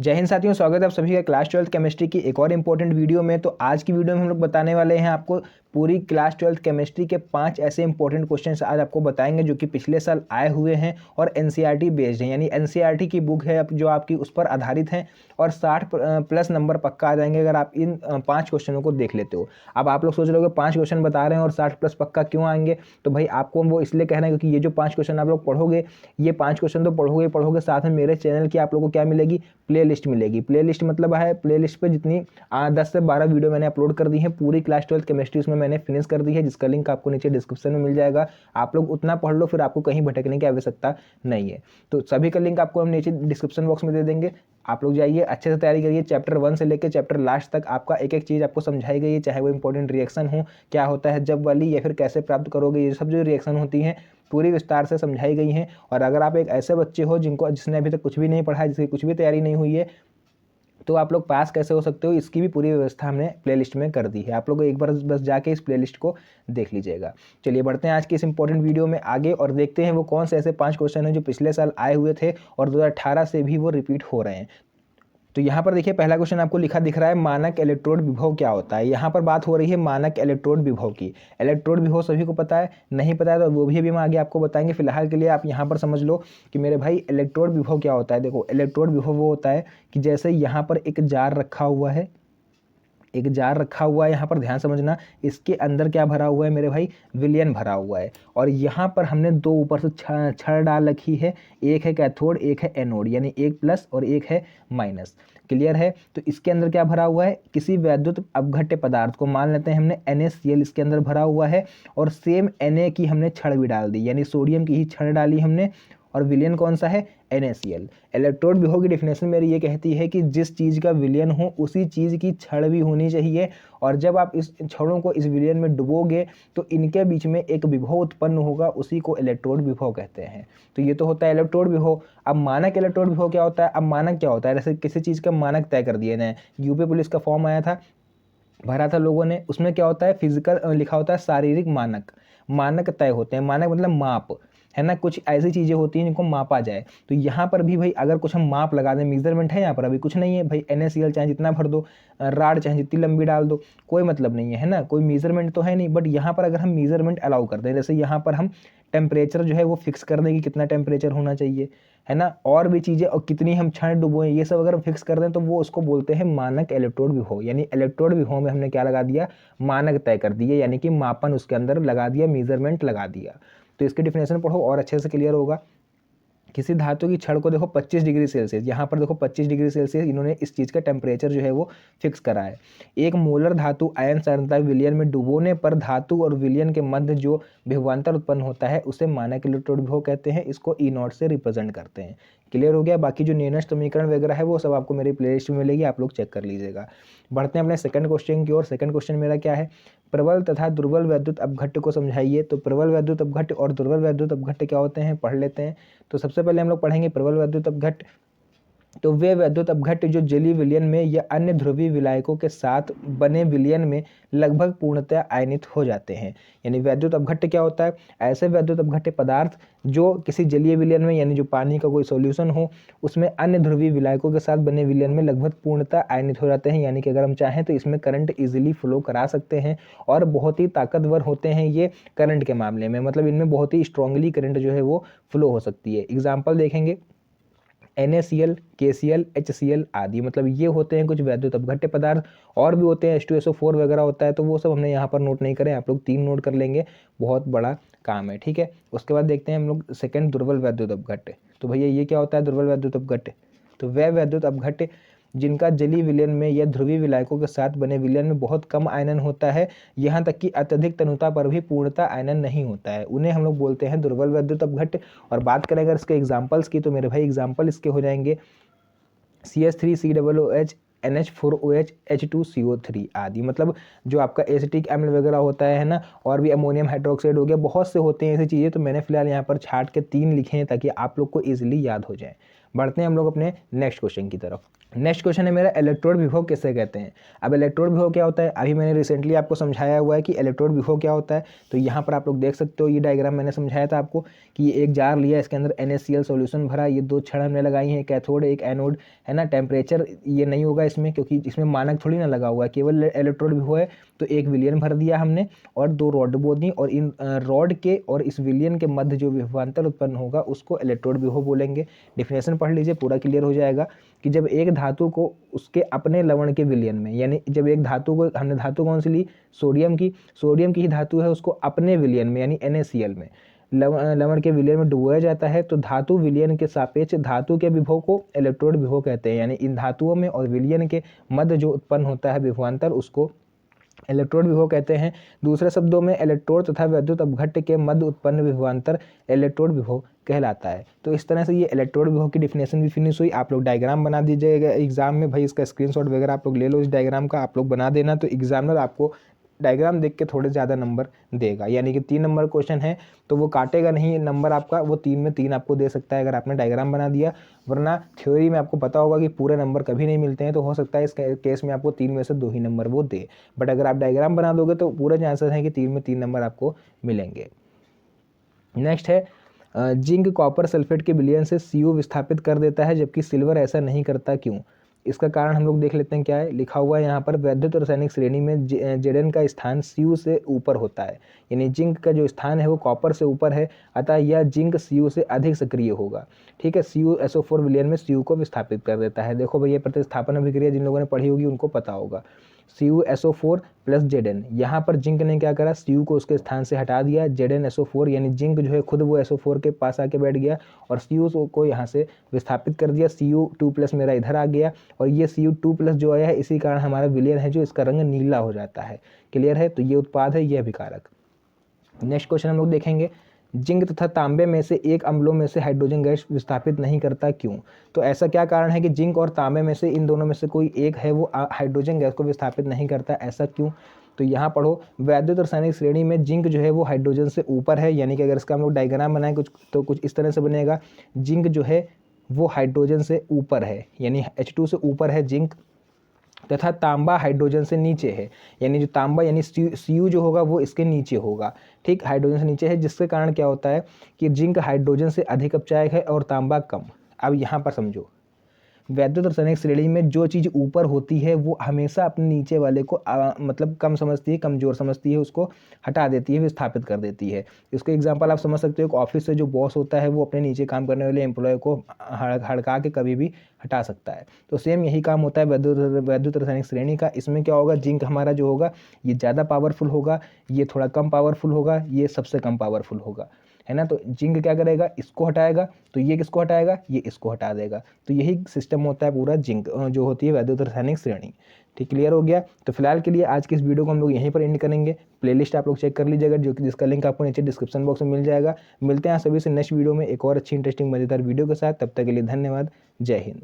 जय हिंद साथियों, स्वागत है आप सभी का क्लास 12th केमिस्ट्री की एक और इम्पोर्टेंट वीडियो में। तो आज की वीडियो में हम लोग बताने वाले हैं आपको पूरी क्लास 12th केमिस्ट्री के 5 ऐसे इंपॉर्टेंट क्वेश्चंस आज आपको बताएंगे जो कि पिछले साल आए हुए हैं और एनसीईआरटी बेस्ड हैं, यानी एनसीईआरटी की बुक है जो आपकी उस पर आधारित हैं और 60 प्लस नंबर पक्का आ जाएंगे अगर आप इन 5 क्वेश्चनों को देख लेते हो। अब आप लोग सोच रहे हो 5 क्वेश्चन बता रहे हैं और 60 प्लस पक्का क्यों आएंगे, तो भाई आपको वो इसलिए कहना है क्योंकि ये जो 5 क्वेश्चन आप लोग पढ़ोगे, ये 5 क्वेश्चन तो पढ़ोगे साथ में मेरे चैनल की आप लोगों को क्या मिलेगी, प्लेलिस्ट मिलेगी। प्लेलिस्ट मतलब है प्लेलिस्ट पे जितनी 10 से 12 वीडियो मैंने अपलोड कर दी है पूरी क्लास 12th केमिस्ट्री उसमें मैंने फिनिश कर दी है, जिसका लिंक आपको नीचे डिस्क्रिप्शन में मिल जाएगा। आप लोग उतना पढ़ लो, फिर आपको कहीं भटकने की आवश्यकता नहीं है। तो सभी का लिंक आपको हम नीचे डिस्क्रिप्शन बॉक्स में दे देंगे। आप लोग जाइए, अच्छे से तैयारी करिए। चैप्टर 1 से लेकर चैप्टर लास्ट तक आपका एक एक चीज़ आपको समझाई गई है, चाहे वो इंपॉर्टेंट रिएक्शन हो, क्या होता है जब वाली, या फिर कैसे प्राप्त करोगे, ये सब जो रिएक्शन होती हैं पूरी विस्तार से समझाई गई हैं। और अगर आप एक ऐसे बच्चे हो जिसने अभी तक कुछ भी नहीं पढ़ा है, जिसकी कुछ भी तैयारी नहीं हुई है, तो आप लोग पास कैसे हो सकते हो, इसकी भी पूरी व्यवस्था हमने प्लेलिस्ट में कर दी है। आप लोग एक बार बस जाके इस प्लेलिस्ट को देख लीजिएगा। चलिए बढ़ते हैं आज की इस इंपॉर्टेंट वीडियो में आगे और देखते हैं वो कौन से ऐसे 5 क्वेश्चन हैं जो पिछले साल आए हुए थे और 2018 से भी वो रिपीट हो रहे हैं। तो यहाँ पर देखिए, पहला क्वेश्चन आपको लिखा दिख रहा है, मानक इलेक्ट्रोड विभव क्या होता है। यहाँ पर बात हो रही है मानक इलेक्ट्रोड विभव की। इलेक्ट्रोड विभव सभी को पता है, नहीं पता है तो वो भी अभी हम आगे आपको बताएंगे। फिलहाल के लिए आप यहाँ पर समझ लो कि मेरे भाई इलेक्ट्रोड विभव क्या होता है। देखो, इलेक्ट्रोड विभव वो होता है कि जैसे यहाँ पर एक जार रखा हुआ है, एक जार रखा हुआ है, यहाँ पर ध्यान समझना, इसके अंदर क्या भरा हुआ है मेरे भाई, विलयन भरा हुआ है। और यहाँ पर हमने दो ऊपर से छड़ डाल रखी है, एक है कैथोड एक है एनोड, यानी एक प्लस और एक है माइनस। क्लियर है। तो इसके अंदर क्या भरा हुआ है, किसी वैद्युत अपघट्य पदार्थ को मान लेते हैं हमने NaCl इसके अंदर भरा हुआ है और सेम Na की हमने छड़ भी डाल दी, यानी सोडियम की ही छड़ डाली हमने और विलयन कौन सा है, NaCl। इलेक्ट्रोड विभव की डिफिनेशन मेरी ये कहती है कि जिस चीज़ का विलयन हो उसी चीज़ की छड़ भी होनी चाहिए, और जब आप इस छड़ों को इस विलयन में डुबोगे तो इनके बीच में एक विभव उत्पन्न होगा, उसी को इलेक्ट्रोड विभव कहते हैं। तो ये तो होता है इलेक्ट्रोड विभव। अब मानक इलेक्ट्रोड विभव क्या होता है। अब मानक क्या होता है, जैसे किसी चीज़ का मानक तय कर दिए ना, यूपी पुलिस का फॉर्म आया था, भरा था लोगों ने, उसमें क्या होता है, फिजिकल लिखा होता है, शारीरिक मानक, मानक तय होते हैं। मानक मतलब माप है ना, कुछ ऐसी चीज़ें होती हैं जिनको मापा जाए। तो यहाँ पर भी भाई अगर कुछ हम माप लगा दें, मेजरमेंट है यहाँ पर, अभी कुछ नहीं है भाई, NaCl चाहे जितना भर दो, राड चाहे जितनी लंबी डाल दो, कोई मतलब नहीं है ना, कोई मेजरमेंट तो है नहीं। बट यहाँ पर अगर हम मेजरमेंट अलाउ कर दें, जैसे यहाँ पर हम टेम्परेचर जो है वो फिक्स कर दें कि कितना टेम्परेचर होना चाहिए, है ना, और भी चीज़ें, और कितनी हम क्षण डुबोएं, ये सब अगर हम फिक्स कर दें तो वो उसको बोलते हैं मानक इलेक्ट्रोड विभव। यानी इलेक्ट्रोड विभव में हमने क्या लगा दिया, मानक तय कर दिए, यानी कि मापन उसके अंदर लगा दिया, मेजरमेंट लगा दिया। तो इसके डिफिनेशन पढ़ो और अच्छे से क्लियर होगा। किसी धातु की छड़ को देखो 25 डिग्री सेल्सियस, यहाँ पर देखो 25 डिग्री सेल्सियस इन्होंने इस चीज़ का टेम्परेचर जो है वो फिक्स करा है। एक मोलर धातु आयन सांद्रता विलयन में डुबोने पर धातु और विलयन के मध्य जो विभवांतर उत्पन्न होता है उसे मानक इलेक्ट्रोड विभव कहते हैं। इसको E0 से रिप्रेजेंट करते हैं। क्लियर हो गया। बाकी जो नियनष्ट समीकरण वगैरह है वो सब आपको मेरी प्लेलिस्ट में मिलेगी, आप लोग चेक कर लीजिएगा। बढ़ते हैं अपने सेकंड क्वेश्चन की ओर। सेकंड क्वेश्चन मेरा क्या है, प्रबल तथा दुर्बल वैद्युत अपघट्य को समझाइए। तो प्रबल वैद्युत अपघट्य और दुर्बल वैद्युत अपघट्य क्या होते हैं, पढ़ लेते हैं। तो सबसे पहले हम लोग पढ़ेंगे प्रबल वैद्युत अपघट्य। तो वे वैद्युत अपघट्य जो जलीय विलयन में या अन्य ध्रुवीय विलायकों के साथ बने विलयन में लगभग पूर्णतः आयनित हो जाते हैं। यानी वैद्युत अपघट्य क्या होता है, ऐसे वैद्युत अपघट्य पदार्थ जो किसी जलीय विलयन में, यानी जो पानी का कोई सॉल्यूशन हो, उसमें अन्य ध्रुवीय विलायकों के साथ बने विलयन में लगभग पूर्णतः आयनित हो जाते हैं। यानी कि अगर हम चाहें तो इसमें करंट इजीली फ्लो करा सकते हैं और बहुत ही ताकतवर होते हैं ये करंट के मामले में, मतलब इनमें बहुत ही स्ट्रांगली करंट जो है वो फ्लो हो सकती है। एग्जाम्पल देखेंगे, NaCl, KCl, HCl आदि, मतलब ये होते हैं कुछ वैद्युत अपघट्य पदार्थ। और भी होते हैं, H2SO4 वगैरह होता है, तो वो सब हमने यहाँ पर नोट नहीं करें, आप लोग 3 नोट कर लेंगे, बहुत बड़ा काम है, ठीक है। उसके बाद देखते हैं हम लोग सेकंड, दुर्बल वैद्युत अपघट्य। तो भैया ये क्या होता है दुर्बल वैद्युत अपघट्य, तो वह वैद्युत अपघट्य जिनका जलीय विलयन में या ध्रुवीय विलायकों के साथ बने विलयन में बहुत कम आयनन होता है, यहाँ तक कि अत्यधिक तनुता पर भी पूर्णतः आयनन नहीं होता है, उन्हें हम लोग बोलते हैं दुर्बल वैद्युत अपघट्य। और बात करें अगर इसके एग्जाम्पल्स की, तो मेरे भाई एग्जाम्पल इसके हो जाएंगे CH3COOH, NH4OH, H2CO3 आदि, मतलब जो आपका एसिटिक अम्ल वगैरह होता है ना, और भी अमोनियम हाइड्रोक्साइड हो गया, बहुत से होते हैं ऐसी चीज़ें। तो मैंने फिलहाल यहाँ पर छाट के 3 लिखे हैं ताकि आप लोग को ईजिली याद हो जाए। बढ़ते हैं हम लोग अपने नेक्स्ट क्वेश्चन की तरफ। नेक्स्ट क्वेश्चन है मेरा, इलेक्ट्रोड विभव किसे कहते हैं। अब इलेक्ट्रोड विभव क्या होता है, अभी मैंने रिसेंटली आपको समझाया हुआ है कि इलेक्ट्रोड विभव क्या होता है। तो यहाँ पर आप लोग देख सकते हो, ये डायग्राम मैंने समझाया था आपको कि ये एक जार लिया, इसके अंदर NaCl सॉल्यूशन भरा, ये 2 छड़ हमने लगाई हैं, कैथोड एक एनोड, है ना। टेम्परेचर ये नहीं होगा इसमें, क्योंकि इसमें मानक थोड़ी ना लगा हुआ है, केवल इलेक्ट्रोड विभव है। तो एक विलयन भर दिया हमने और 2 रॉड बो दी, और इन रॉड के और इस विलयन के मध्य जो विभवांतर उत्पन्न होगा उसको इलेक्ट्रोड विभव बोलेंगे। डिफिनेशन पढ़ लीजिए, पूरा क्लियर हो जाएगा कि जब एक धातु को उसके अपने लवण के विलयन में, यानी जब एक धातु को, हमने धातु कौन सी ली, सोडियम की ही धातु है, उसको अपने विलयन में यानी NaCl में लवण के विलयन में डुबोया जाता है, तो धातु विलयन के सापेक्ष धातु के विभव को इलेक्ट्रोड विभव कहते हैं। यानी इन धातुओं में और विलयन के मध्य जो उत्पन्न होता है विभवांतर, उसको इलेक्ट्रोड विभव कहते हैं। दूसरे शब्दों में इलेक्ट्रोड तथा वैद्युत अपघट्य के मध्य उत्पन्न विभवांतर इलेक्ट्रोड विभव कहलाता है। तो इस तरह से ये इलेक्ट्रोड विभव की डिफिनेशन भी फिनिश हुई। आप लोग डायग्राम बना दीजिएगा एग्जाम में, भाई इसका स्क्रीनशॉट वगैरह आप लोग ले लो, इस डायग्राम का आप लोग बना देना, तो एग्जामिनर आपको डायग्राम देख के थोड़े ज़्यादा नंबर देगा। यानी कि 3 नंबर क्वेश्चन है तो वो काटेगा नहीं नंबर आपका, वो 3 में 3 आपको दे सकता है अगर आपने डायग्राम बना दिया। वरना थ्योरी में आपको पता होगा कि पूरे नंबर कभी नहीं मिलते हैं, तो हो सकता है इस केस में आपको 3 में से 2 ही नंबर वो दे। बट अगर आप डायग्राम बना दोगे तो पूरे चांसेस हैं कि 3 में 3 नंबर आपको मिलेंगे। नेक्स्ट है, जिंक कॉपर सल्फेट के विलयन से CO विस्थापित कर देता है, जबकि सिल्वर ऐसा नहीं करता, क्यों। इसका कारण हम लोग देख लेते हैं क्या है। लिखा हुआ है यहाँ पर, वैद्युत रासायनिक श्रेणी में Zn का स्थान Cu से ऊपर होता है, यानी जिंक का जो स्थान है वो कॉपर से ऊपर है, अतः यह जिंक Cu से अधिक सक्रिय होगा। ठीक है, CuSO4 विलयन में Cu को विस्थापित कर देता है। देखो भैया, प्रतिस्थापन अभिक्रिया जिन लोगों ने पढ़ी होगी उनको पता होगा। CuSO4 प्लस Zn, यहाँ पर जिंक ने क्या करा, Cu को उसके स्थान से हटा दिया, ZnSO4 यानी जिंक जो है खुद वो SO4 के पास आके बैठ गया और Cu को यहाँ से विस्थापित कर दिया। Cu2 प्लस मेरा इधर आ गया, और ये Cu2 प्लस जो आया है इसी कारण हमारा विलयन है जो इसका रंग नीला हो जाता है। क्लियर है, तो ये उत्पाद है, ये अभिकारक। नेक्स्ट क्वेश्चन हम लोग देखेंगे, जिंक तथा तांबे में से एक अम्लों में से हाइड्रोजन गैस विस्थापित नहीं करता, क्यों। तो ऐसा क्या कारण है कि जिंक और तांबे में से, इन दोनों में से कोई एक है वो हाइड्रोजन गैस को विस्थापित नहीं करता, ऐसा क्यों। तो यहाँ पढ़ो, वैद्युत रासायनिक श्रेणी में जिंक जो है वो हाइड्रोजन से ऊपर है, यानी कि अगर इसका हम लोग डायग्राम बनाएं कुछ तो कुछ इस तरह से बनेगा, जिंक जो है वो हाइड्रोजन से ऊपर है, यानी H2 से ऊपर है जिंक, तथा तांबा हाइड्रोजन से नीचे है, यानी जो तांबा यानी Cu जो होगा वो इसके नीचे होगा। ठीक, हाइड्रोजन से नीचे है, जिसके कारण क्या होता है कि जिंक हाइड्रोजन से अधिक अपचायक है और तांबा कम। अब यहाँ पर समझो, वैद्युत रासायनिक श्रेणी में जो चीज़ ऊपर होती है वो हमेशा अपने नीचे वाले को मतलब कम समझती है, कमज़ोर समझती है, उसको हटा देती है, विस्थापित कर देती है। इसका एग्जांपल आप समझ सकते हो कि ऑफिस से जो बॉस होता है वो अपने नीचे काम करने वाले एम्प्लॉय को हड़का के कभी भी हटा सकता है। तो सेम यही काम होता है वैद्युत रासायनिक श्रेणी का। इसमें क्या होगा, जिंक हमारा जो होगा ये ज़्यादा पावरफुल होगा, ये थोड़ा कम पावरफुल होगा, ये सबसे कम पावरफुल होगा, है ना। तो जिंक क्या करेगा, इसको हटाएगा, तो ये किसको हटाएगा, ये इसको हटा देगा। तो यही सिस्टम होता है पूरा जिंक जो होती है वैद्युत रासायनिक श्रेणी। ठीक, क्लियर हो गया। तो फिलहाल के लिए आज की इस वीडियो को हम लोग यहीं पर एंड करेंगे। प्लेलिस्ट आप लोग चेक कर लीजिएगा, जो कि जिसका लिंक आपको नीचे डिस्क्रिप्शन बॉक्स में मिल जाएगा। मिलते हैं सभी से नेक्स्ट वीडियो में एक और अच्छी इंटरेस्टिंग मजेदार वीडियो के साथ। तब तक के लिए धन्यवाद, जय हिंद।